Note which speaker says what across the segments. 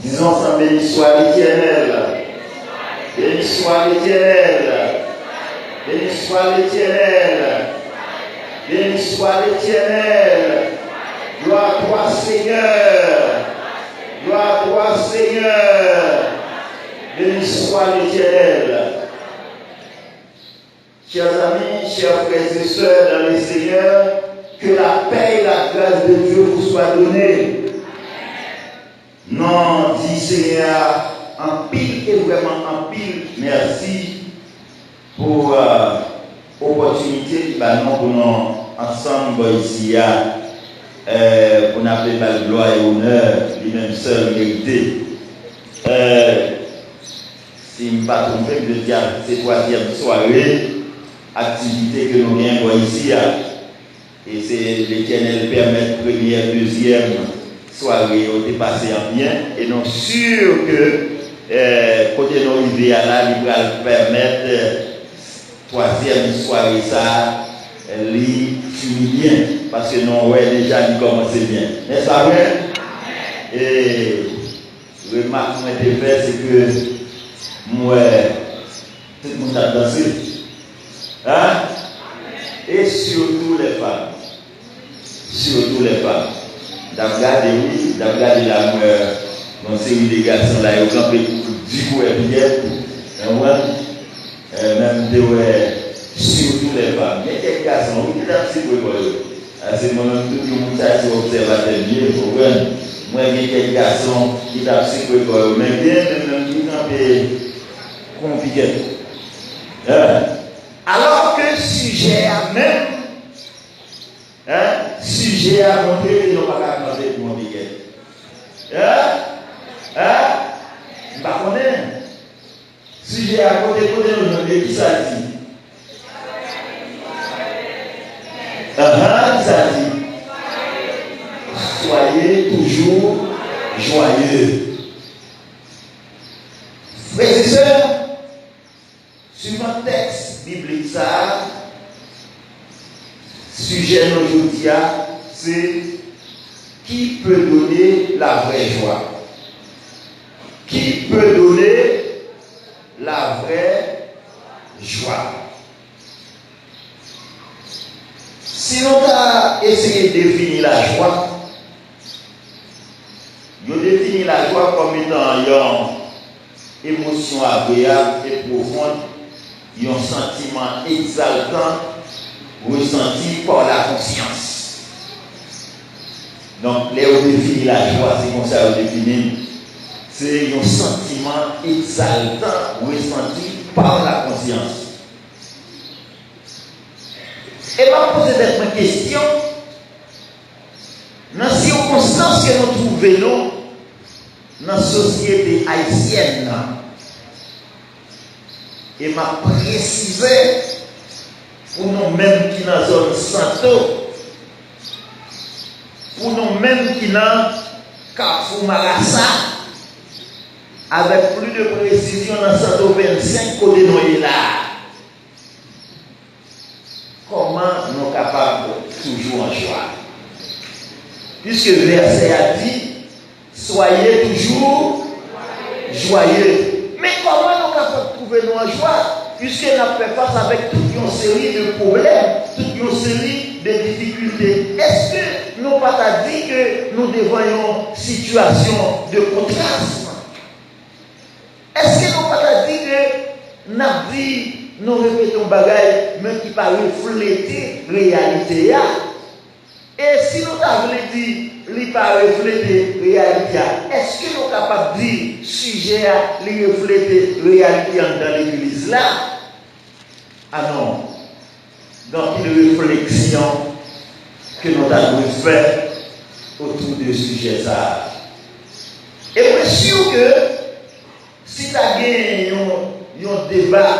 Speaker 1: Disons ensemble, béni soit l'Éternel. Béni soit l'Éternel. Béni soit l'Éternel. Béni soit l'Éternel. Gloire à toi, Seigneur. Gloire à toi, Seigneur. Béni soit l'Éternel. Chers amis, chers frères et sœurs dans le Seigneur, que la paix et la grâce de Dieu vous soient données. Non, dit Seigneur, en pile et vraiment en pile, merci pour l'opportunité que nous avons ensemble ici, pour nous appeler la gloire et l'honneur, lui-même seul mérité. Si je ne me pas trompé, je dis c'est la 3e soirée, activité que nous avons ici. Et c'est l'Éternel permet première, 2e soirée au dépassé en bien. Et nous sommes sûrs que côté nous arriver à là, il va permettre 3e soirée ça, lui finit bien. Parce que nous ouais déjà il commence bien. N'est-ce pas vrai? Et le remarque que j'ai fait, c'est que moi, tout le monde a dansé. Hein? Et surtout les femmes. Surtout les femmes. D'abord, oui, d'abord, la dans ces série de garçons là, ils ont campé du coup et bien. Même surtout les femmes. Il y a quelques garçons qui dansent pour eux. C'est moi-même tout le monde qui observateur bien. Moi, il y a quelques garçons qui dansent pour eux. Mais bien, même qui campent compliqué. Alors que sujet à même, sujet à montrer qu'ils n'ont pas qu'à demander pour mon billet. Je ne connais pas. Sujet à côté, nous qui ça dit? Qui ça dit? Soyez toujours joyeux. Frères et sœurs, sur un texte biblique, ça, sujet d'aujourd'hui, c'est qui peut donner la vraie joie? Qui peut donner la vraie joie? Si on a essayé de définir la joie, on définit la joie comme étant une émotion agréable et profonde, un sentiment exaltant ressenti par la conscience. Donc, là où on définit la joie, c'est comme ça on définit. C'est un sentiment exaltant ressenti par la conscience. Et je vais poser une question. Dans les circonstances que nous trouvons dans la société haïtienne, et m'a précisé pour nous-mêmes qui dans la zone Santo, pour nous-mêmes qui dans Carrefour Marassa, avec plus de précision dans Santo 25 côté nous là. Comment nous sommes capables toujours en joie? Puisque le verset a dit, soyez toujours joyeux. Mais comment nous sommes capables de trouver nous en joie? Puisque nous avons fait face avec toute une série de problèmes, toute une série de difficultés. Est-ce que nous n'avons pas dit que nous devons une situation de contraste? Est-ce que nous n'avons pas dit que nous avons dit, nous répétons bagaille, même qui pas refléter la réalité? Et si nous avons dit, il ne pas refléter la réalité, est-ce que nous sommes capables de dire, sujet à refléter la réalité dans l'église là? Ah non. Donc, une réflexion que nous avons fait autour de ce sujet ça. Et je suis sûr que si tu as gagné un débat,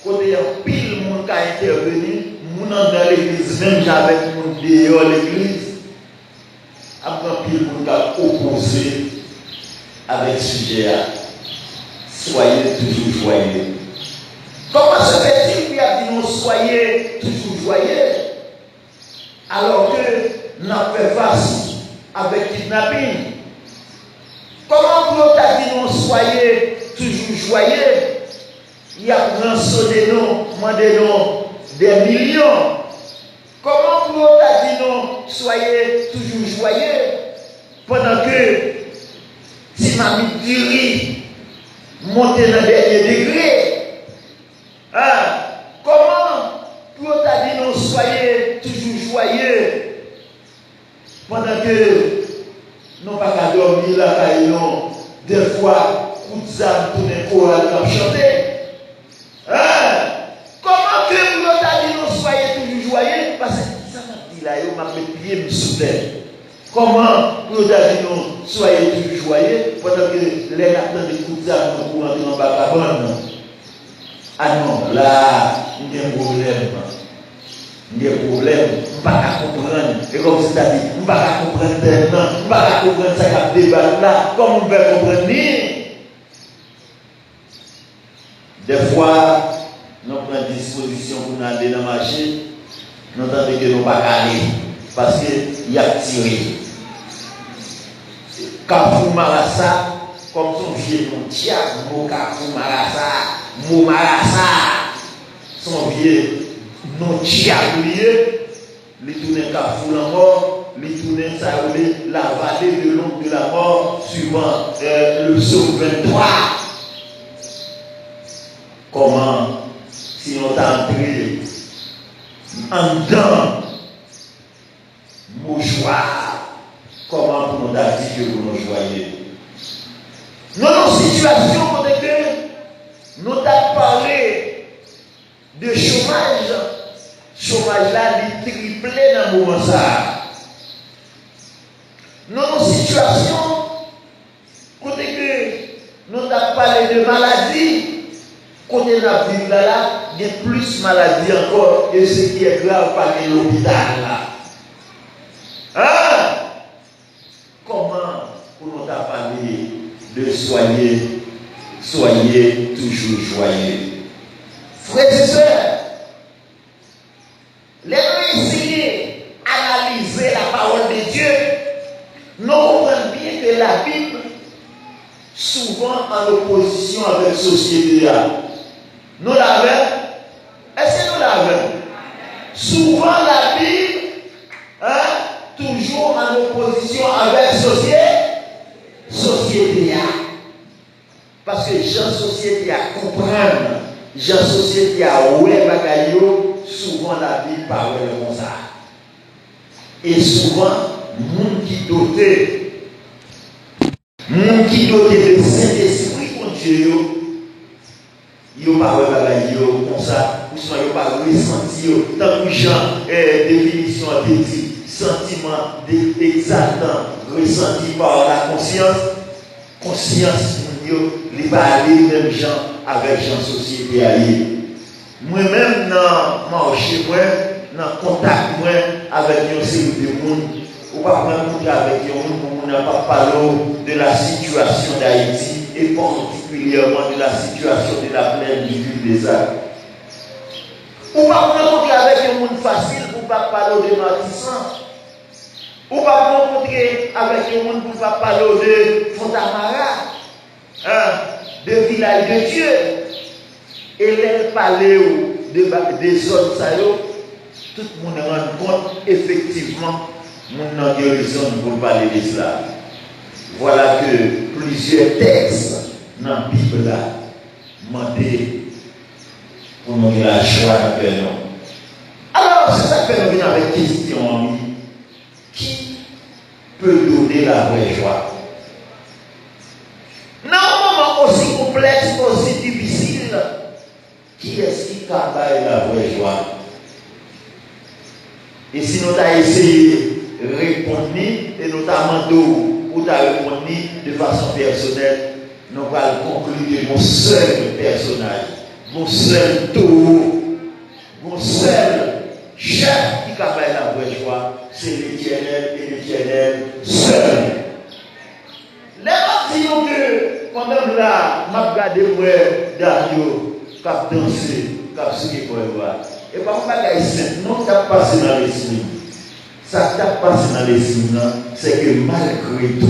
Speaker 1: côté un pile monde qui a intervenu, moun dans l'église, même j'avais moun dehors l'église, après un pile monde qui a opposé avec ce sujet. Soyez toujours joyeux. Comment se fait-il qu'il a dit non, soyez toujours joyeux, alors que nous avons fait face avec kidnapping? Comment vous soyez toujours joyeux. Il y a rançonné nous, demandé nous des millions. Comment pour nous dit non, soyez toujours joyeux pendant que si ma vie monte dans le dernier degré? Comment pour nous dit non, soyez toujours joyeux pendant que nous pas qu'à dormir là, des fois, coup de zame tourner chorale comme chanter? Comment que vous avez dit nous soyez toujours joyeux? Parce que ça m'a dit là, il m'a mis pied sous terre. Comment vous avez dit nous soyez toujours joyeux pendant que les attendent des coups de zame pour rentrer en vagabond? Ah non, là, il y a un problème. Il y a un problème. Je ne peux pas comprendre. Et comme c'est à dire, je ne peux pas comprendre tellement. Je ne peux pas comprendre ça qui a débat là. Comment on peut comprendre? Des fois, nous prenons disposition pour nous aller dans le marché, nous entendons que nous ne pouvons pas aller parce qu'il y a tiré. Kafou Marassa, comme son vieux nom, Tia, Mou Kafou Marassa, Mou Marassa, son vieux nom Tia oublié, il tourne Kafou la mort, il tourne Saoulé, la vallée de l'ombre de la mort, suivant le psaume 23. Comment, si on t'a entré en dedans, mouchoir, comment pour nous dire que vous nous joyez? Nous avons une situation où nous avons parlé de chômage. Chômage là, il triplé dans le moment ça. Nous avons une situation où nous avons parlé de maladie. Côté de la ville là, il y a plus de maladies encore et ce qui est grave par l'hôpital là. Comment pour nous parler de soyez toujours joyeux? Frères et sœurs, les gens essayer d'analyser la parole de Dieu, nous comprenons bien que la Bible, souvent en opposition avec la société, nous l'avons. Est-ce que nous l'avons? Souvent la Bible, toujours en opposition avec la société. Parce que gens société à comprendre, gens société à oué bagayo, souvent la Bible parle comme ça. Et souvent, monde qui doté de Saint-Esprit pour Dieu, yo parle bagayo comme ça, ou soit yo pas ressenti tant que Jean définition de dit sentiment exaltant ressenti par la conscience li va aller même gens avec gens société alliée. Moi-même dans marché moi dans contact moi avec une série de monde ou pas rencontrer avec un monde n'a pas parlé de la situation d'Haïti et particulièrement de la situation de la plaine du ville des Arts. Ou pas rencontrer avec un monde facile pour pas parler de Matissan. Ou pas rencontrer avec un monde pour pas parler de Fontamara. De village de Dieu. Et les palais des zones, tout le monde rend compte effectivement, mon horizon pour parler de cela. Voilà que plusieurs textes dans la Bible là demandent pour nous la joie avec nous. Alors, c'est ça que nous venons avec une question. Qui peut donner la vraie joie? Dans un moment aussi complexe, aussi difficile, qui est-ce qui travaille la vraie joie? Et si nous avons essayé de répondre, et notamment pour répondre de façon personnelle, nous allons conclure mon seul personnage, mon seul taureau, mon seul chef qui travaille la vraie joie, c'est l'Éternel et l'Éternel seul. Les gens disent que pendant là, je regarde Dario, qui a dansé, qui a suivi pour le voir. Et par contre, non, ça passe dans les signes. Ça passe dans les signes, c'est que malgré tout,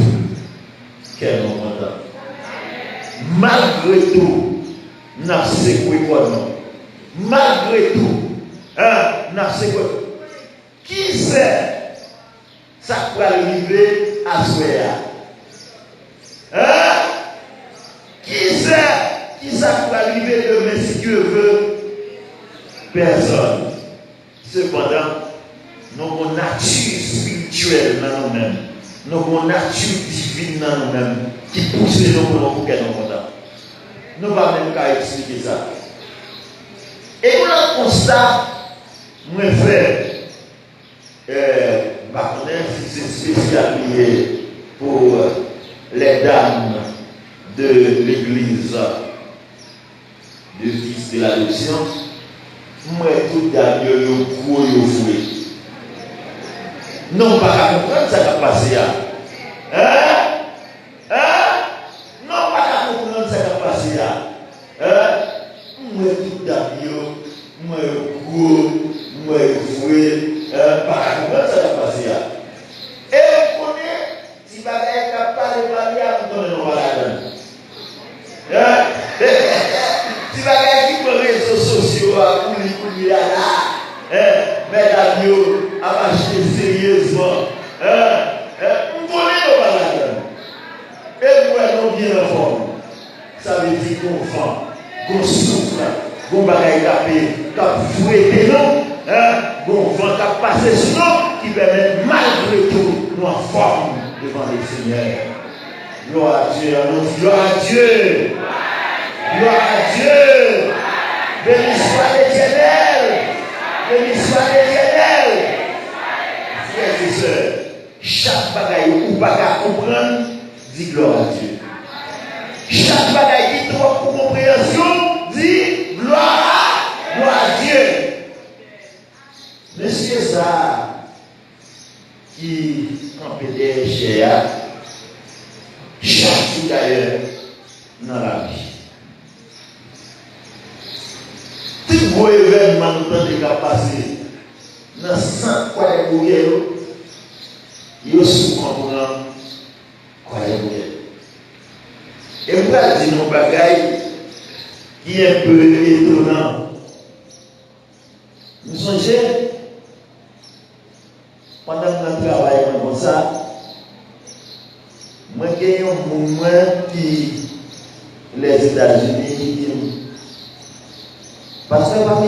Speaker 1: quel moment malgré tout, n'a secoué quoi non. Malgré tout, n'a secoué. Qui sait ça peut arriver à soi? Qui sait qui ça peut arriver demain si Dieu veut? Personne. Cependant, nous avons une nature spirituelle dans nous-mêmes. Nous avons une nature divine dans nous-mêmes qui pousse les gens pour qu'elle nous content. Nous ne pouvons même pas expliquer ça. Et pour le constat, mon frère, c'est spécial pour les dames de l'église de fils de l'adoption. Moi, tout dame, yo gros, yo foué. Non, pas à comprendre ça qui a passé. Non, pas à comprendre ça qui a passé. Moi, tout dame, moi, gros, moi, foué. Pas à comprendre ça qui a passé. Et vous connaissez, si vous avez capable de parler, vous donnez nos malades. Si vous avez qui les réseaux sociaux, pour lui là, mesdames, à marcher sérieusement. Vous connaissez nos malades. Et vous êtes bien en forme. Ça veut dire qu'on vend, qu'on souffre, qu'on va taper, qu'on fouette, non? Qu'on vend, qu'on passe sur nous, qui permet malgré tout nous en forme devant le Seigneur. Gloire à Dieu, gloire à Dieu. Gloire à Dieu. Béni soit l'Éternel. Béni soit l'Éternel. Frères et sœurs, chaque bagaille ou bagaille comprendre, dit gloire à Dieu. Chaque bagaille qui trouve pour compréhension, dit gloire à Dieu. Monsieur ça qui compétait chez chaque jour d'ailleurs dans la vie. Tout beau événement nous temps de passer dans 100 quoi de bouquet, il y a souvent pour quoi de bouquet. Et vous allez dire nos bagailles qui est un peu étonnant. Nous songez, pendant que nous travaillons comme ça, moi j'ai un moment qui les États-Unis qui parce que pas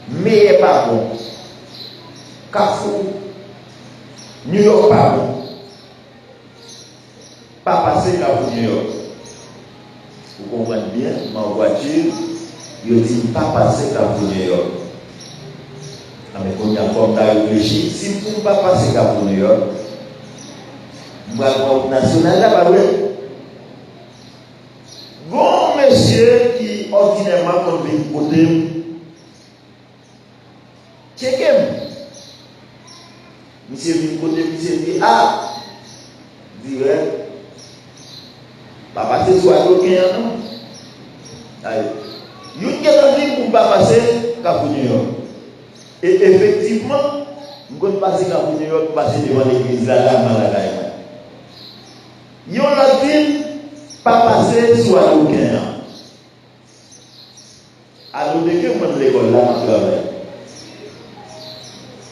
Speaker 1: mais pas bon. Carrefour, New York pas bon. Pas passer Carrefour New York. Vous comprenez bien, ma voiture, je dis pas passer Carrefour New York. Mais quand il y a comme ça réfléchi, si vous ne pas passer Carrefour New York, vous allez voir national là, pas vrai? Bon monsieur qui ordinairement comme vient côté, checkez. Monsieur vient côté, monsieur dit ah, direct, pas passer sur l'autre non. Allez, il y a une ville pour ne pas passer Carrefour New York. Et effectivement, nous ne passer Carrefour New York, passer devant l'église là, il y a une ville pas passer sur l'autre. Alors, dès que je l'école là, je travaille.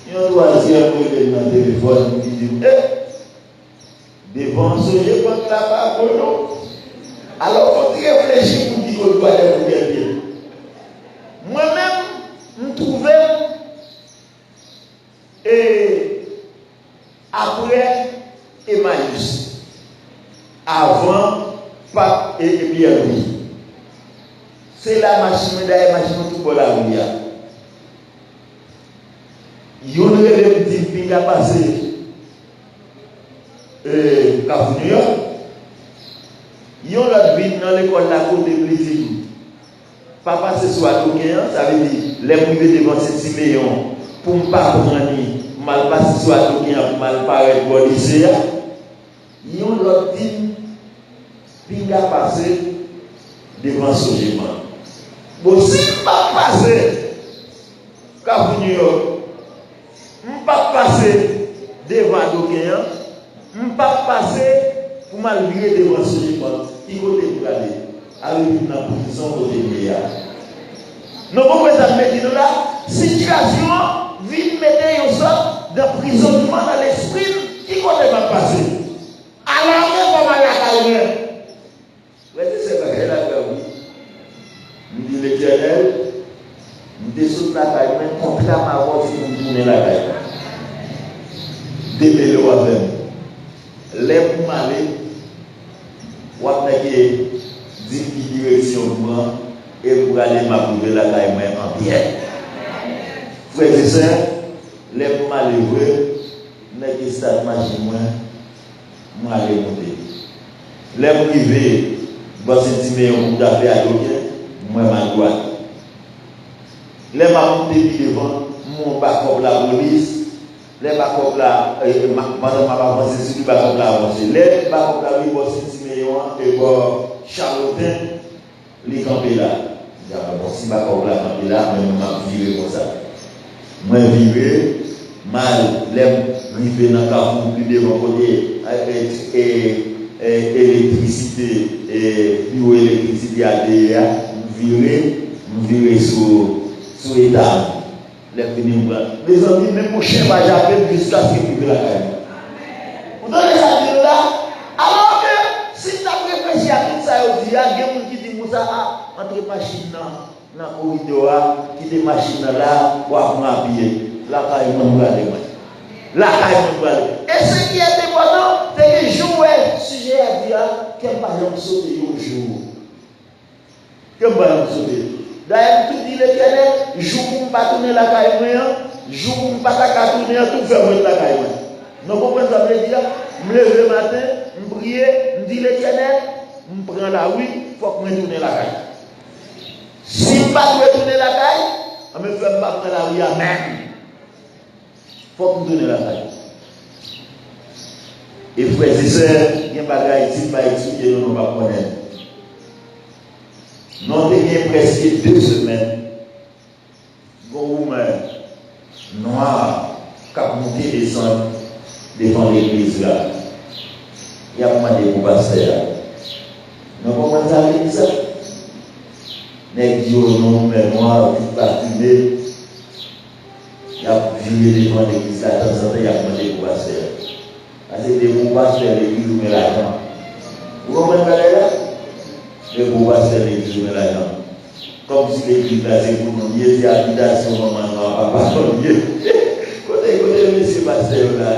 Speaker 1: Il y a un troisième qui est dans le téléphone qui dit devant ce jeu contre la parole. Alors, il faut réfléchir pour dire qu'on doit être bien. Moi-même, je trouvais, et après Emmaüs, avant Pape et Pierre-Louis. C'est la machine d'ailleurs, machine tout pour la rue. Il y a un petit peu qui a passé Carrefour New York. Il y a l'autre ville dans l'école la côte de Brésil. Pas passer sur la Touquin, ça veut dire les privés devant Saint-Siméon pour ne pas prendre mal passer sur la Touquin pour mal paraître pour le lycée. Il y a l'autre ville qui a passé devant ce jugement. Bon, si je ne pas passer Carrefour New York, je ne pas passer devant Touquin, je ne pas passer pour ou malgré des renseignements, qui côté pour aller, arrive dans la prison côté meilleur. Nous comprenons ça, mais dit là, situation, vite mettez une sorte d'emprisonnement dans l'esprit, qui côté va passer. Alors que va mal à la calme. C'est vrai, là, oui. Nous disons l'Éternel, nous descendons la caille, mais contre ma voix, si nous tournons la caille. Démêlez le avec. Lève pour m'aller, ou après que 10 direction moi, et pour aller m'approuver la caille, moi, en bien. Frères et sœurs, lève pour m'aller, mais qui stade machine, moi, aller monter. Lève pour arriver, bon, c'est dit, on peut faire à l'autre, moi, ma droite. Lève à monter devant, mon bas comme la police. Les bacs là, madame m'a avancé sur le bac là avancé. Les bacs là, oui, bon, c'est Siméon et bon, Charlotin, les campés là. Il y a bon, si bac là, campé là, mais m'a viré comme ça. Moi, viré, mal, les rivé dans le carrefour, puis devant côté, électricité, et bioélectricité à DEA, viré sur l'état. Les amis, même mon chien va jamais jusqu'à ce qu'il vive la caille. Vous donnez ça dire là, alors que si tu as réfléchi à tout ça, il y a des gens qui disent Moussa, entre machine dans le corridor, qui des machines là, pour m'habiller. La caille m'a regardé. La caille m'a regardé. Et ce qui est important, c'est que jouer, sujet à dire, quel ballon sauter au jour. Quel ballon sauter. D'ailleurs, tout dit l'Éternel, joue pour ne pas tourner la caille, joue pour ne pas tourner, tout faire la caille. Nous comprenons ça, veut dire, je me lève le matin, je prie, je dis l'Éternel, je prends la rue, il faut que je tourne la caille. Si je ne peux pas tourner la caille, je ne fais pas prendre la rue à même. Il faut que je tourne la caille. Et frères et sœurs, il y a des bagages ici, pas expliquer, nous ne va pas connaître. Nous avons presque 2 semaines. Gourmet noir, qui a monté et descendu devant l'église là. Il y a demandé pour passer là. Nous avons commencé ça. Nous disons non, mais noir, tout parfumé. Il a viré devant l'église là, de temps en temps, il a demandé pour passer là. C'est des bons pasteurs l'église où il y a l'argent. Vous comprenez là? Le beau pasteur l'église où il y a l'argent. Comme si l'église là, c'est pour nous, il y a des habitations, maman, papa, côté monsieur pasteur là,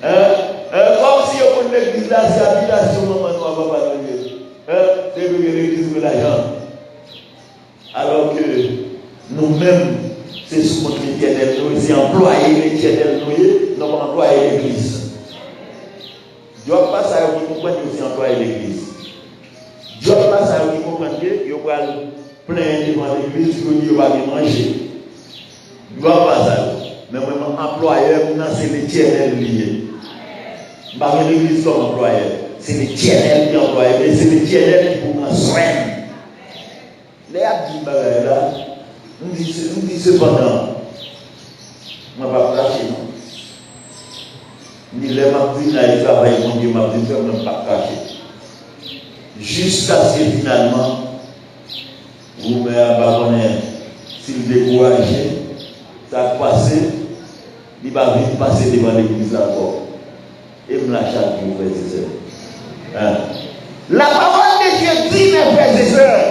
Speaker 1: comme si on connaît l'église là, c'est habitation, maman, papa, c'est l'église où il y a l'argent. Alors que nous-mêmes, c'est sous notre l'Éternel, nous sommes employés l'Éternel, nous sommes employés l'église. Dieu pas ça, vous comprenez aussi employé l'église. Dieu pas ça, vous comprenez que vous allez plein devant l'église, vous va manger. Dieu pas ça. Mais moi, employeur, c'est l'Éternel lié. Je ne parle pas de l'église comme employeur. C'est l'Éternel qui est employé, mais c'est l'Éternel qui vous prend soin. Les abdis là, nous disons cependant, je ne vais pas cacher, non. Ni les mabdis n'a travaillé, mon Dieu, mabdis, je ne vais pas cacher. Jusqu'à ce que finalement, vous m'avez abandonné, s'il décourage, ça a passé, il va vite passer devant l'église encore. Et me lâche à vous, frères et sœurs. La parole de Dieu dit, mes frères et sœurs,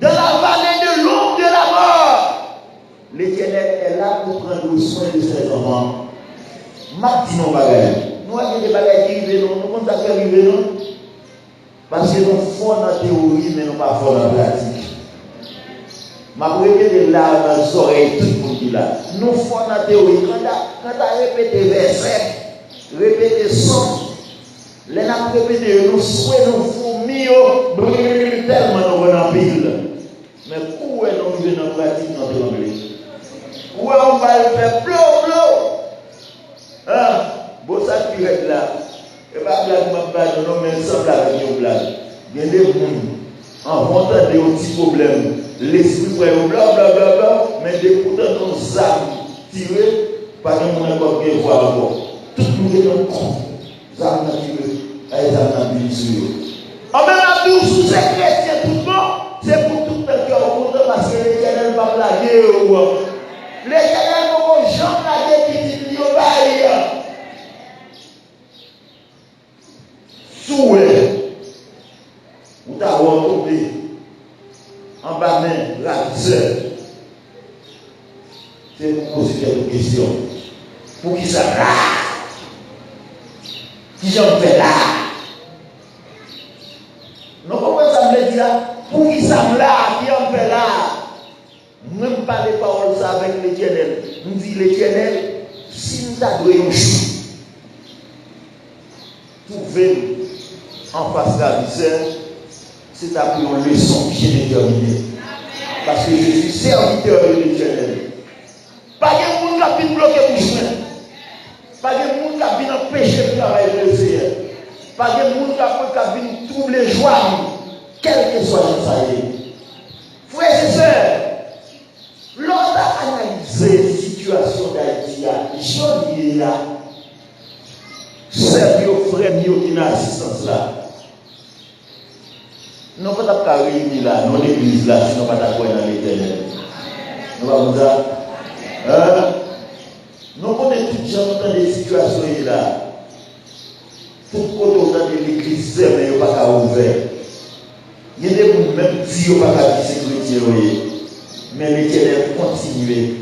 Speaker 1: dans la vallée de l'ombre de la mort, l'Éternel est là pour prendre soin de ses enfants. Mardi non bagaille. Nous avons des bagages qui arrivent, nous comptons à faire arriver, non? Parce que nous sommes dans la théorie, mais nous ne sommes pas forts dans la pratique. Ma répéter là dans les oreilles, tout le monde dit là. Nous sommes dans la théorie. Quand tu as répété verset, répété son, les n'a répété, nous souhaitons, nous fourmis, tellement nous venons en pile. Mais où est nous venons en pratique dans l'anglais? Où est on va le faire plou? Hein? Bon, ça qui est là. Et pas blague, ma blague, non, mais sans blague, une blague. Il y a des gens en montant des petits problèmes. L'esprit fait blablabla, mais des pourtant nos âmes tirées par un monde qui voit encore. Tout le monde est en compte. ça m'a dit, ça m'a dit, en même temps, tous ces chrétiens, tout le monde, c'est pour tout le monde parce que l'Éternel ne va pas blaguer. L'Éternel ne va jamais blaguer qui dit qu'il y a souhait. Vous t'avez retrouvé en bas main, la sœur. C'est pour poser quelques questions. Pour qui ça là? Qui j'en fais là? Non, comment ça me dit là? Pour qui ça me là? Qui en fait là? Même pas les paroles ça avec l'Éternel. Nous dit l'Éternel, si nous avons un jour, trouver en face de la misère, c'est appris une leçon bien déterminée. Parce que je suis serviteur de l'Éternel. Pas de monde qui a bloqué pour chemin. Pas de monde qui a empêché de travailler le Seigneur. Pas de monde qui a troubler les joies, quel que soit le salut. Frères et sœurs, lorsqu'on a analysé la situation d'Haïti, j'en ai là, servir aux frères qui ont assistance là. Nous ne pouvons pas réunir là, dans l'église là, si nous ne pouvons pas dans l'Éternel. Nous allons dire, nous connaissons toutes dans des situations là. Tout côté dans l'église, c'est mais pas ouvert. Il y a des gens même qui ne pas sécurité, mais l'Éternel continue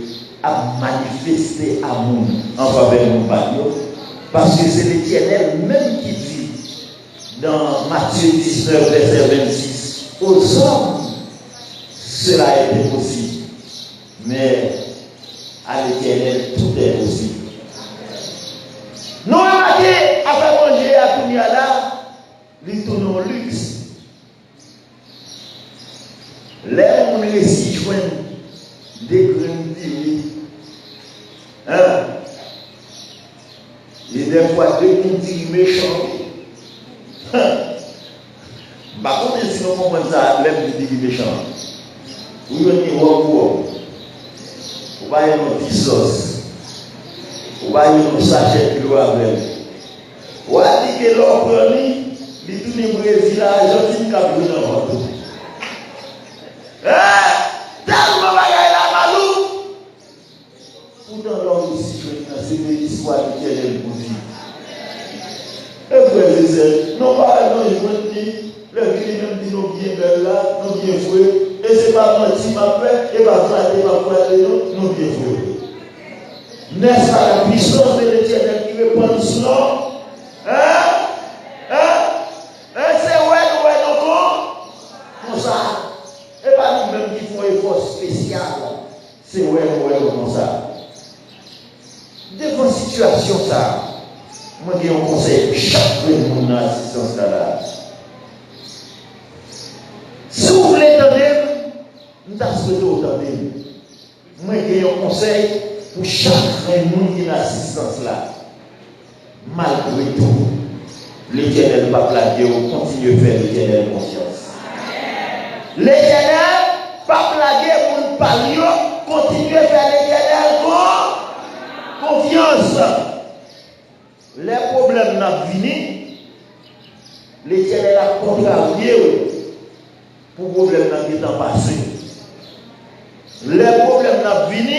Speaker 1: à manifester amour en faveur de nos parents. Parce que c'est l'Éternel même qui dit dans Matthieu 19, verset 26, aux hommes, cela est possible, mais à l'Éternel, tout est possible. Nous remarquons, après manger à Kounyala, nous tournons au luxe. Les gens qui s'y joignent des graines de vie. Et des fois, deux gens méchants. Par contre, si nous comprenons ça, l'aime de dire méchant. Vous venez voir vous. Vous voyez nos petites sauces. Vous voyez nos sachets de l'eau avec. Vous avez dit que l'eau prenez, les tous les Brésil, l'Argentine, qui a vu dans votre. Tellement bagaille la malou. Pourtant, l'homme aussi, c'est des histoires qui tiennent pour dire. Et frères et sœurs, non pas non, je vous dis, le client dit nous bien belle là, nous bien fouet, et c'est pas menti, ma frère, et pas flatter, ma frère, nous bien fouet. N'est-ce pas la puissance de l'Éternel qui répond sur nous? C'est ouais, non, comme ça. Et pas nous-mêmes qui font un effort spécial. C'est ouais, comme ça. Devant situation ça, moi j'ai un conseil chaque monde dans l'assistance là. Si vous voulez entendre, nous avons souhaité entendre. Moi j'ai un conseil pour chaque monde qui est dans l'assistance là. Malgré tout, l'Éternel ne va pas plaguer ou continuer à faire l'Éternel conscience. L'Éternel ne va pas plaguer pour nous parler, continuer à faire l'Éternel confiance. Les problèmes n'ont fini. L'Éternel a contrarié pour les problèmes qui sont passés. Les problèmes n'ont fini.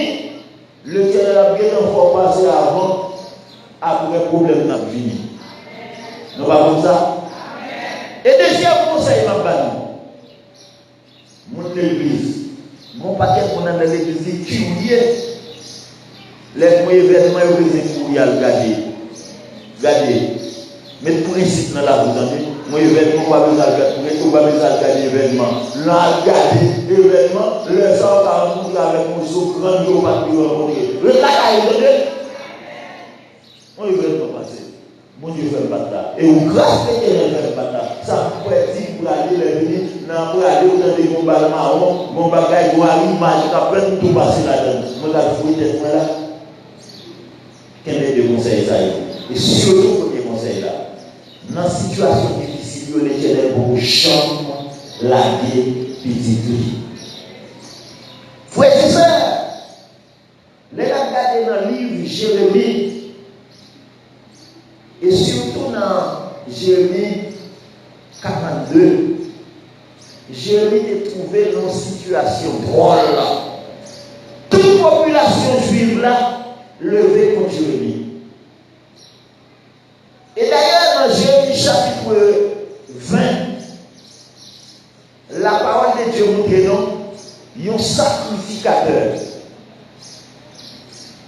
Speaker 1: L'Éternel a bien encore passé avant. Après les problèmes n'ont fini. Nous va comme ça. Et deuxième conseil, ma banne. Mon église. Mon paquet qu'on a dans l'église qui est les moyens événements et les événements regarder. Regardez. Mais le principe dans la vous entendez. Moi événement pas besoin de regarder l'événement. Là regarder l'événement, les gens qui rencontrent avec mon sou grand yo pas de rencontrer. Le cas est donné. Moi événement passé. Mon Dieu fait le bâtard. Et au grâce de Dieu fait le bâtard. Ça peut être dit pour aller les venir, pour aller au temps de mon bal marron, mon bagage, mon image, après tout passer là-dedans. Moi j'ai fouillé moi là. Quel est le conseil ça? Et surtout des conseils là. Dans une situation difficile, l'Éternel pour chambre, la vie, petite vie. Frères et sœurs, les gars regardez dans le livre Jérémie, Et surtout dans Jérémie 42, Jérémie est trouvé dans une situation drôle. Toute population juive là, levée contre Jérémie. Et d'ailleurs, dans Jérémie chapitre 20, la parole de Dieu montre nous un sacrificateur.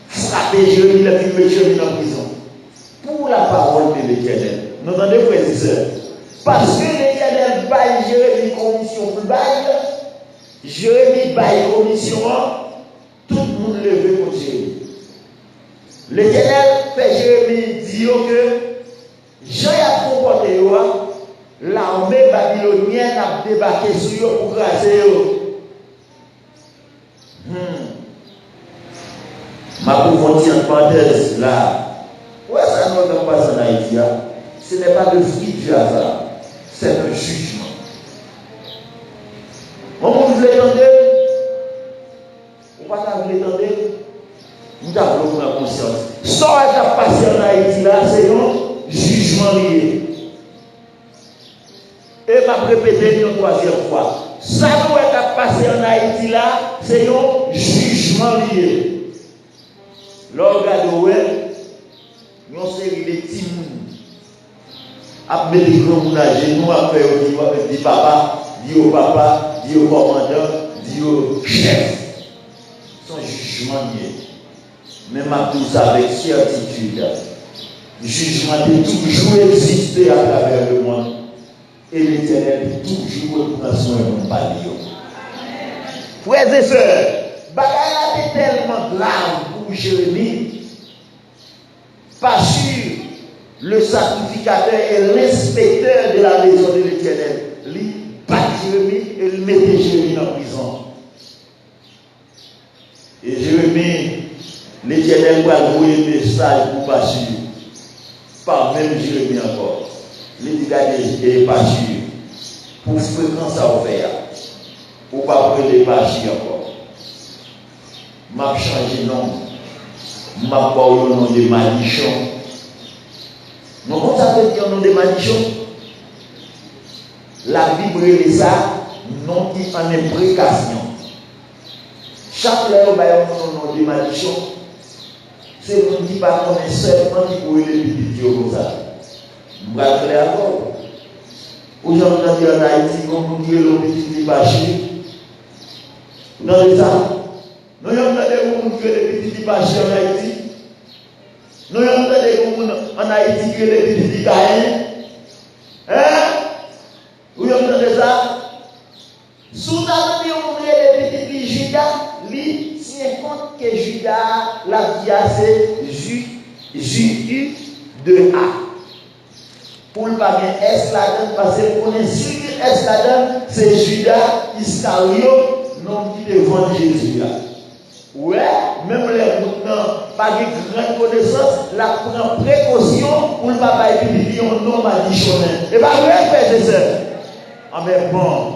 Speaker 1: Frapper Jérémie, la vie de Jérémie en prison. Pour la parole de l'Éternel. Nous entendez, frères et sœurs? Parce que l'Éternel baille Jérémie commission pour baille, Jérémie baille commission, tout le monde levé pour Jérémie. L'Éternel fait Jérémie dire que Jean a comporté l'armée babylonienne a débarqué sur eux pour grâcer eux. Ma pauvre en parenthèse là. Ouais, ça ne va pas en Haïti. Ce n'est pas de fruit du hasard, c'est un jugement. Vous voulez entendre? Vous voulez entendre? Nous avons la conscience. Ce qui a passé en Haïti là, c'est un jugement lié. Et m'a répété une troisième fois. Ça qui a passé en Haïti là, c'est un jugement lié. L'organe nous sommes des petits mouns. Après des grands mouns à genoux, après dit papa, dit au papa, dit au commandant, dit au chef. Son jugement lié. Même à tout ça avec certitude. Le jugement est toujours existé à travers le monde. Et l'Éternel est toujours prendre soin de mon palier. Frères et sœurs, bagaille est tellement grave pour Jérémie. Pas sûr, le sacrificateur et l'inspecteur de la maison de l'Éternel. Lui, bat Jérémie et le mettait Jérémie en prison. Et Jérémie, l'Éternel va envoyer un message pour pas sûr. Pas même Jérémie encore. Les dégâts n'est pas sûr. Pour fréquence à offert. Pour pas prendre pas sûr encore. M'a changé nom. M'a pas au nom de Malichon. Non, comment ça veut dire nom de Malichon? La Bible est ça, non qui en imprécation. Chaque fois où on a nom de Malichon, c'est le monde qui ne va pas seulement qui pourrait les petits comme ça. Vous allez faire encore. Aujourd'hui, en Haïti, comme vous dites, le petit Bachi. Vous entendez ça? Nous avons entendu les petits Bachi en Haïti. Nous avons entendu en Haïti que les petits Caïns. Hein? Vous entendez ça? Sous la vie, on les petits Judas, lui, tient compte que Judas, la vie, c'est Judas de A. Pour ne pas bien S là-dedans, parce qu'on est sûr que S là-dedans, c'est Judas Iscariot, non qui devant Jésus. Ouais, même les maintenant, pas de grande connaissance, la prend précaution pour ne pas utiliser un nom additionnel. Et pas vrai, frères et sœurs. Ah mais bon,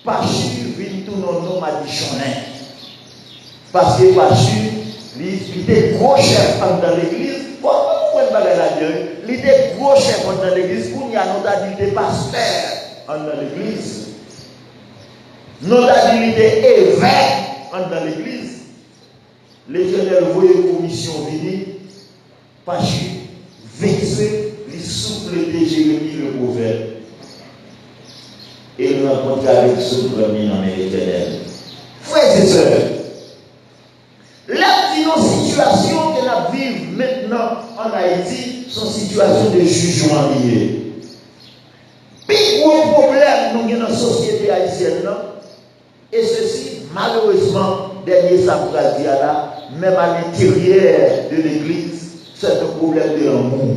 Speaker 1: pas sûr, vient tout nos noms additionnels. Parce que pas sûr, il était gros chef dans l'église. Il était gros chef dans l'église. Pour nous, il était pasteur dans l'église. Il était évêque dans l'église. L'Éternel voyait une commission venir, pas vexé, il souffle de Jérémie le prophète. Et il rencontre avec ce premier dans l'Éternel. Frères et sœurs, la situation que nous vivons maintenant en Haïti sont situations de jugement lié. Puis, gros problème nous avons dans la société haïtienne, et ceci, malheureusement, dernier samedi là, même à l'intérieur de l'église, c'est un problème de l'amour.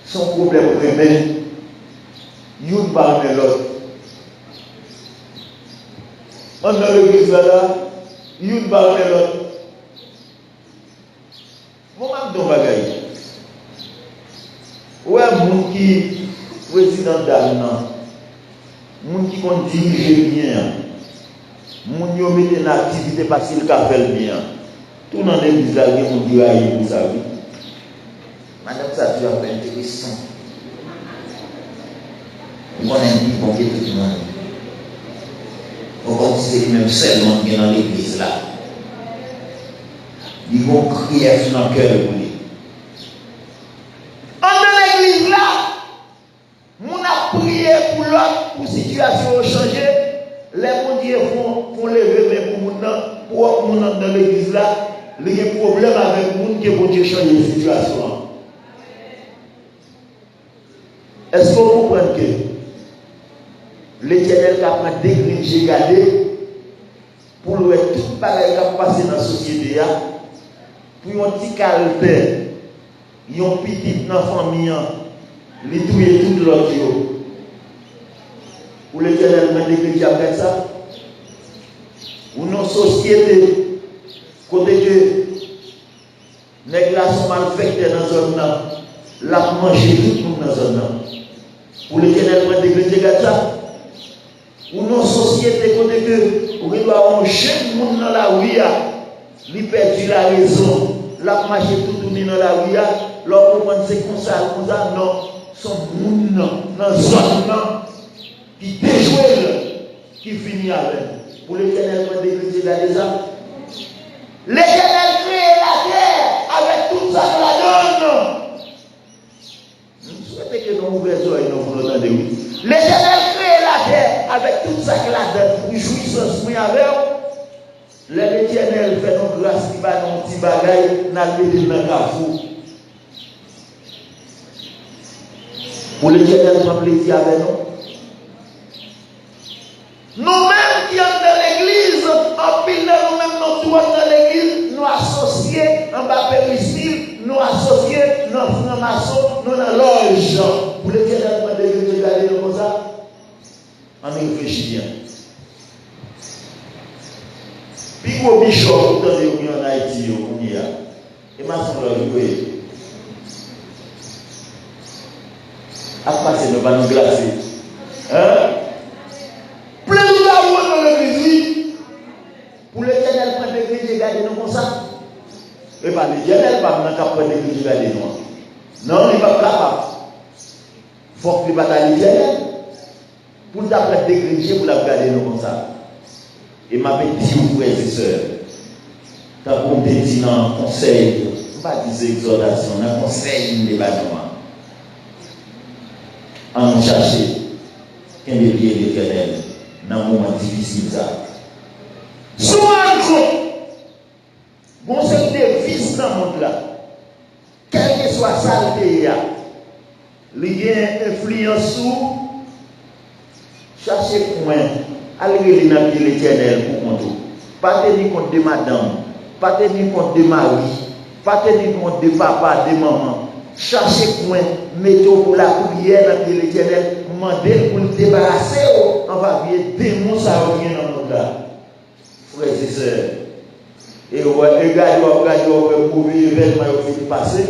Speaker 1: C'est un problème humain. Une parmi l'autre. On a l'église là, une parmi l'autre. Mon m'a dit bagaille. Ouais, mon qui président d'Alnan, mon qui compte diriger bien, mon qui met en activité parce qu'il a fait bien. Tout dans l'église là, on dit aïe pour ça. ça tu as fait intéressant. On a dit bon Dieu tout le monde. On c'est même seulement qui est dans l'église là. Ils vont crier dans le cœur de lui. En l'église là, on a prié pour l'autre, pour la situation changer. Les mondiaux font lever mais pour mon dans l'église là, il y a des problèmes avec les gens qui vont changer la situation. Est-ce que vous comprenez que l'Éternel a pris des griffes, j'ai gardé pour voir tout le bagage qui a passé dans la société, pour un petit caractère, un petit dans la famille, il touille tout l'autre. Pour l'Éternel a des griffes après ça. Ou nos sociétés, côté que les gens sont mal faits dans la zone, la manger tout le monde dans la zone. Pour l'Éternel a des griffes après ça. Ou nos sociétés, côté que on doit avoir un jeune monde dans la rue, il perd la raison, la marche tout tourner dans la rue, leur comprendre c'est comme ça, non, son monde dans la zone qui déjoué, qui finit avec. Pour l'Éternel, on décréter les âmes. L'Éternel crée la terre avec tout ça que la donne. Je souhaite que nous ouvrions les nous vous l'entendez, oui. L'Éternel crée la terre avec tout ça que la donne pour jouissance avec vous. L'Éternel fait nos grâces qui va dans un petit bagaille, n'a le métier dans le carrefour. Pour l'Éternel, on va plaisir avec nous. Nous-mêmes qui sommes dans l'église, en pile de nous-mêmes, nous sommes dans l'église, nous associés en bas périssile, nous associés dans le franc-maçon, nous dans la loge. Pour l'Éternel, on va regarder comme ça. On réfléchit bien. Puis au bishop, vous avez vu en Haïti, on y a. Et ma soeur, vous voyez. À passer, nous allons nous glacer. Hein? Plein de gens dans l'église. Pour l'Éternel, prendre l'église et garder nous comme ça. Et pas l'Éternel, pas prendre l'église et garder nous. Non, il n'est pas capable. Il faut que tu battes à l'Éternel. Pour t'apprendre l'église, pour la garder nous comme ça. Et ma petite frères et sœurs, quand on te dit dans le conseil, on ne va pas dire exhortation, dans le conseil de l'événement, en nous chercher, qu'un des liens l'Éternel, dans un moment difficile. Souvent, bon, c'est des vices dans le monde là, quel que soit ça le pays, il y a une influence sur chercher point. Allez dans l'Éternel pour compte. Pas tenir compte de madame, pas tenir compte de mari, pas tenir compte de papa, de maman. Cherchez point, mettez pour la prière dans l'Éternel, demandez pour le débarrasser, on va bien démon ça revient dans le monde là. Frères et sœurs. Et regardez, le mauvais événement qui est passé,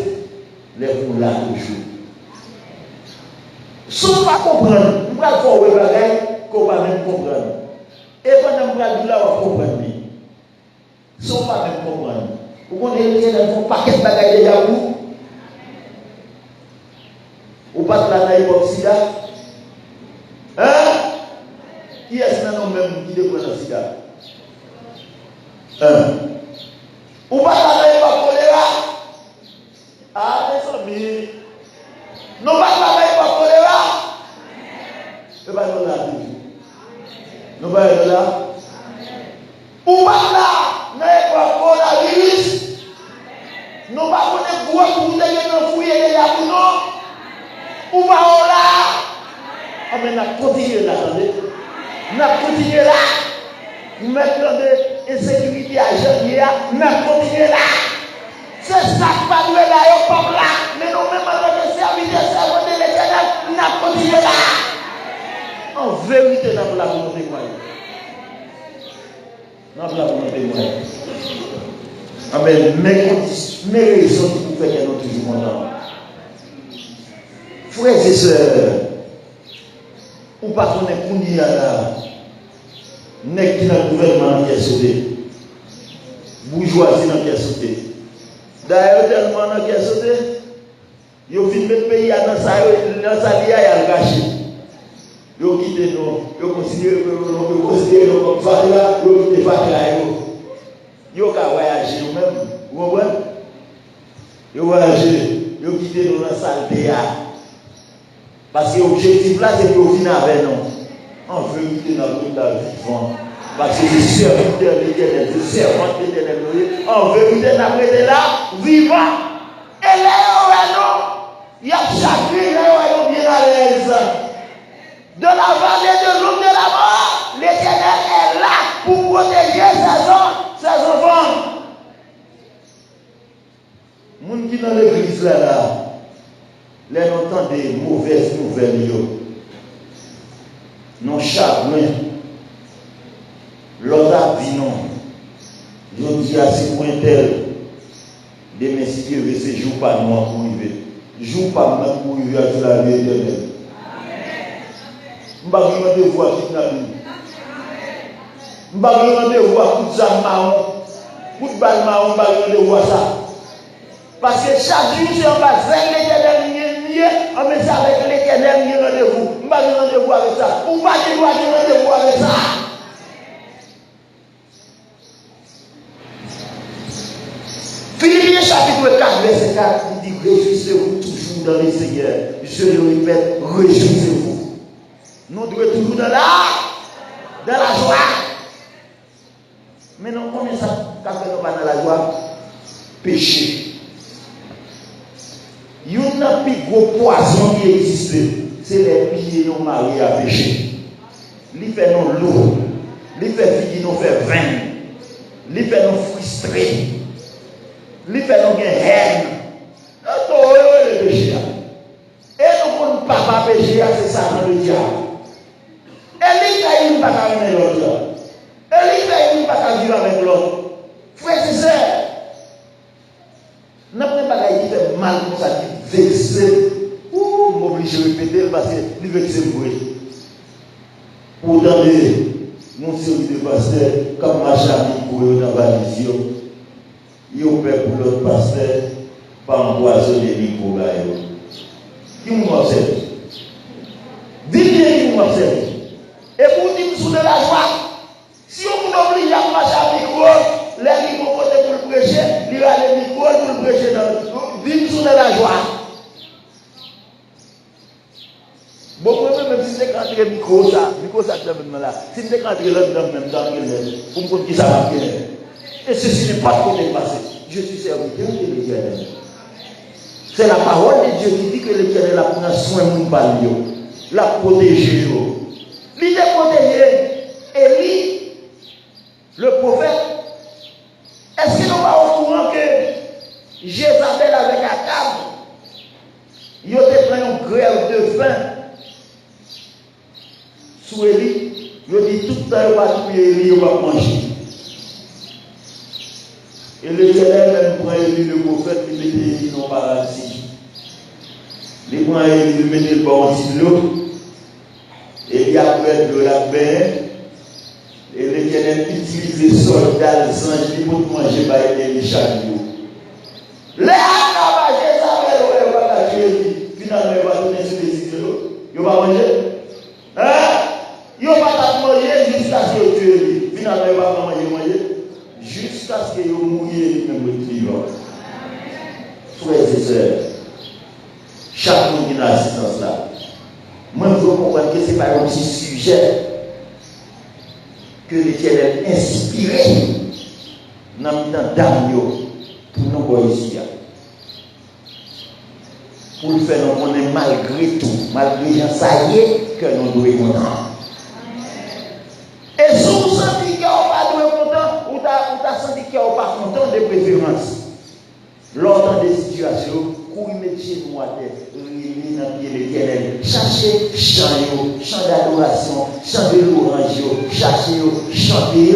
Speaker 1: les fous là toujours. Sans pas comprendre, nous allons faire des bagages qu'on va même comprendre. Et pendant que nous allons là, on va comprendre. Sans pas même comprendre. Vous connaissez un paquet de bagages déjà vous. Ou pas de la naïve sida. Hein? Qui est-ce que nous même qui déprend le sida? Ou pas de la naïve choléra? Ah, mes amis. Non pas de la naïve choléra? Et pas de la naïve. Nous allons là. Ou pas là, nous avons la virus. Nous ne pouvons pas voir pour nous fouiller là pour nous. Ou pas là. On va continuer là, attendez. Nous allons continuer là. Nous mettons des insécurités à janvier. Nous allons continuer là. C'est ça qui va nous là, comme là. Mais nous-mêmes, en tant que serviteurs, servants de l'Éternel, nous allons continuer là. En vérité, nous avons la volonté de moi. Nous avons la volonté de moi. Amen. Mes raisons pour faire qu'elle nous toujours contents. Frères et sœurs, ou pas qu'on est pour dire là, n'est-ce qu'il y a un gouvernement qui est sauté, bourgeoisie qui est sauté. D'ailleurs, tellement qui est sauté, Yo fin mettre pays dans sa liya ya gâché. Yo quitté nous, yo considéré comme varia, yo quitté varia yo ka voyager même, vous comprenez? Yo voyager, yo quitté nous dans saleté ya. Parce que l'objectif là c'est pour venir avec nous. On veut quitter dans toute la vie vivante. Parce que c'est serviteur de l'Éternel, c'est servant de l'Éternel. On veut quitter dans là vivant. Et là, il y a chacun qui est bien à l'aise. De la vallée de l'ombre de la mort, l'Éternel est là pour protéger ses enfants. Les gens qui sont dans l'église là, les entendent des mauvaises nouvelles. Non, chagrin. L'autre a dit non. Je dis à ces points tels. Des messieurs, c'est jour pas noir pour arriver. Jour pas même pour arriver à la vie éternelle. Je ne vais pas demander voir qui n'a plus. Je ne vais pas demander voir coup de zam marron. Coup de balle marron, je ne vais pas demander voir ça. Parce que chaque jour, si on va vers l'éternel, on met ça avec l'éternel, il y a rendez-vous. Je ne vais pas demander voir avec ça. Ou pas qu'il doit demander voir avec ça. Philippiens chapitre 4, verset 4, il dit réjouissez-vous toujours dans le Seigneur. Je le répète, réjouissez-vous. Nous devons toujours dans la joie. Mais non, combien ça quand nous pas dans la joie? Péché. Il y a un plus gros poison qui existe, c'est les piliers non mariés à péché. Il fait nous lourd, il fait vie nous fait vain, il fait nous frustrés. Il fait nous haine. Nous le péché. Et nous ne pas pécher, c'est ça dans le diable. Et lui, il ne va pas avec l'autre. Et lui, il ne va pas vivre avec l'autre. Frère et sœurs, nous n'avons pas qui fait mal pour ça, qui vexe. Ou m'oblige à répéter parce qu'il vexe le bruit. Pourtant, mon service de pasteur, comme ma chambre pour eux dans la vision. Il y a pour l'autre pasteur, pas empoisonner les microbes. Qui m'observe? Dites bien qui m'observe. Et pour dire sous de la joie, si on vous oblige à marcher à micro, les micros pour le prêcher, il y a les micros pour le prêcher. Dites sous de la joie. Bon, même si c'est quand le micro, ça même là. Si c'est quand le même dans le pour me dire qui ça va bien. Et ceci n'est pas trop dépassé. Je suis serviteur de l'Éternel. C'est la parole de Dieu qui dit que l'Éternel a pris soin de nous, l'a protégé. Il est protégé. Et lui, le prophète, est-ce qu'il n'est pas au courant que Jézabel avec Akab, il a pris une grève de faim sous Élie? Il a dit tout le temps, il va tuer Élie, il va manger. Et l'Éternel même prend Élie le prophète, il met Élie dans le paradis. Il prend Élie, il met le bon de l'eau. Et il y a fait de la paix. Et l'Éternel utilise les soldats, les anges, pour manger par Élie chaque jour. Les Akab, Jézabel, il va la tuer. Finalement, il va donner sur les îles. Il va manger. Hein? Il va pas manger jusqu'à ce qu'il tue Élie. Finalement, il va pas manger. Jusqu'à ce que vous mouriez même vivant. Frères et sœurs, chaque monde qui a l'assistance là, moi je veux comprendre que ce n'est pas un petit sujet que l'Éternel a inspiré dans le temps d'âme pour nous voir ici. Pour le faire, nous connaissons malgré tout, malgré ça y est, que nous devons comprendre. Et si vous sentez que vous n'êtes pas content, ou tu senti que vous n'êtes pas content de préférence, lors des situations, courir métier de moi, réunir dans le pied de l'Éternel, chercher chant d'adoration, chant de louange, chercher, chanter,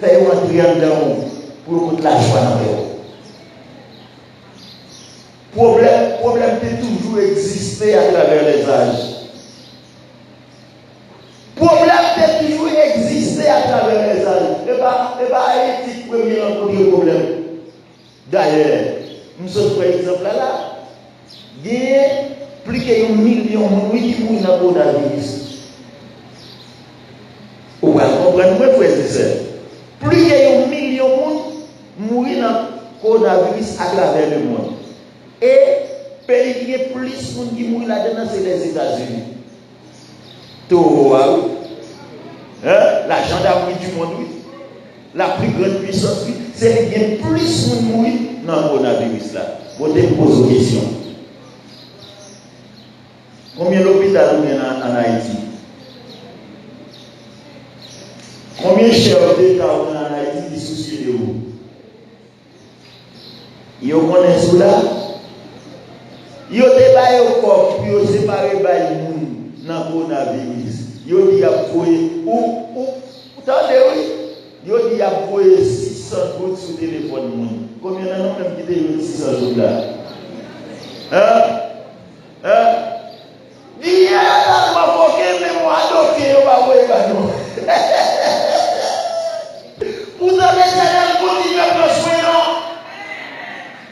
Speaker 1: faire entrer en dedans pour mettre la joie dans le problème peut toujours exister à travers les âges. Problème peut toujours exister à travers les âges. Et pas éthique premier rencontre le problème. D'ailleurs, nous sommes par exemple là. Il y a plus de 1 million de gens qui mourent dans le coronavirus. Vous comprenez, moi, frère et sœur. Plus de 1 million de gens mourent dans le coronavirus à travers le monde. Et pays qui est plus de gens qui mourent là-dedans, c'est les États-Unis. Tout, la gendarmerie du monde, oui. La plus grande puissance, oui. C'est qu'il y a plus de gens qui mourent dans le coronavirus là. Vous te posez une question. Combien d'hôpitaux il y a en Haïti? Combien de chefs d'État en Haïti qui soucient de vous? Ils connaissent cela. Ils ont débattu au corps pour séparer les gens dans le coronavirus. Ils ont dit qu'il y a ils ont dit qu'il y a 600 gouttes sur le téléphone. Combien de gens qui ont dit 600 gouttes là? Il y a un avocat, mais moi, adopté, on va voir. Vous avez déjà continué à prendre soin, non?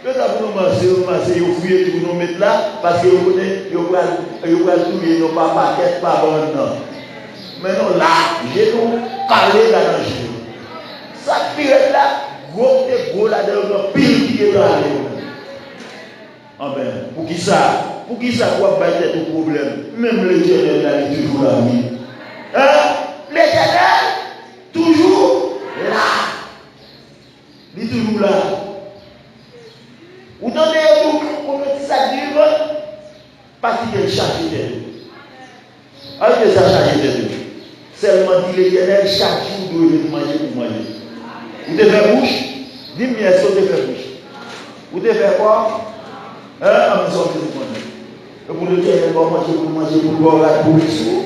Speaker 1: Vous avez vous fouillez tout nous mettre là, parce que vous pouvez trouver nos papas, tête pas bonne, non. Mais non, là, j'ai nous calé là dans le jeu. Ça pire là, gros là-dedans, pile qui est là. Ah ben, pour qui ça? Pour qui ça quoi battre tout problème? Même l'Éternel là, il est toujours là. L'Éternel, toujours là. Il est toujours là. Vous donnez tout pour mettre ça vivre, parce qu'il est chargé de nous. Alors que ça chargé de nous. Seulement dit l'Éternel, chaque jour, vous devez manger pour manger. Vous devez faire bouche. Dis-moi, est-ce que vous devez faire bouche? Vous devez faire quoi? Pour le dire, pour manger, pour boire, pour le sou.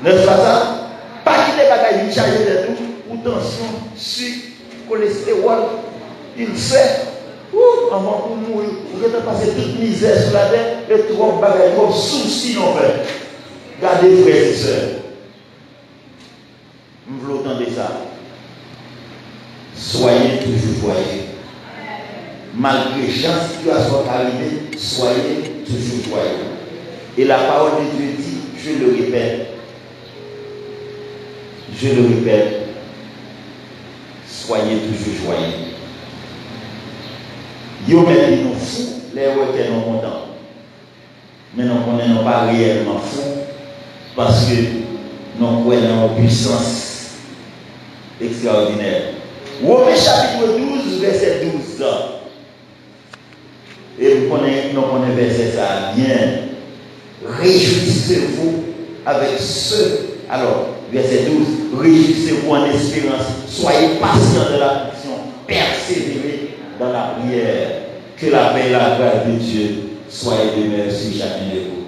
Speaker 1: N'est-ce pas ça? Pas qu'il y ait des bagages chargés de tout, ou tension, sucre, cholestérol, il fait. Avant pour mourir, vous avez passé toute misère sur la terre et trop de bagages, trop de soucis en fait. Gardez frères et sœurs. Vous entendez ça? Soyez toujours joyeux. Malgré chaque situation arrivée, soyez toujours joyeux. Et la parole de Dieu dit, je le répète, soyez toujours joyeux. Yo met nous fous, les requêtes non contents. Mais nous ne connaissons pas réellement fous parce que nous croyons en puissance extraordinaire. Romains chapitre 12, verset 12. Et nous connaissons verset ça bien. Réjouissez-vous avec ceux. Alors, verset 12. Réjouissez-vous en espérance. Soyez patients de l'affliction. Persévérez dans la prière. Que la paix et la grâce de Dieu soient demeurées sur chacun de vous.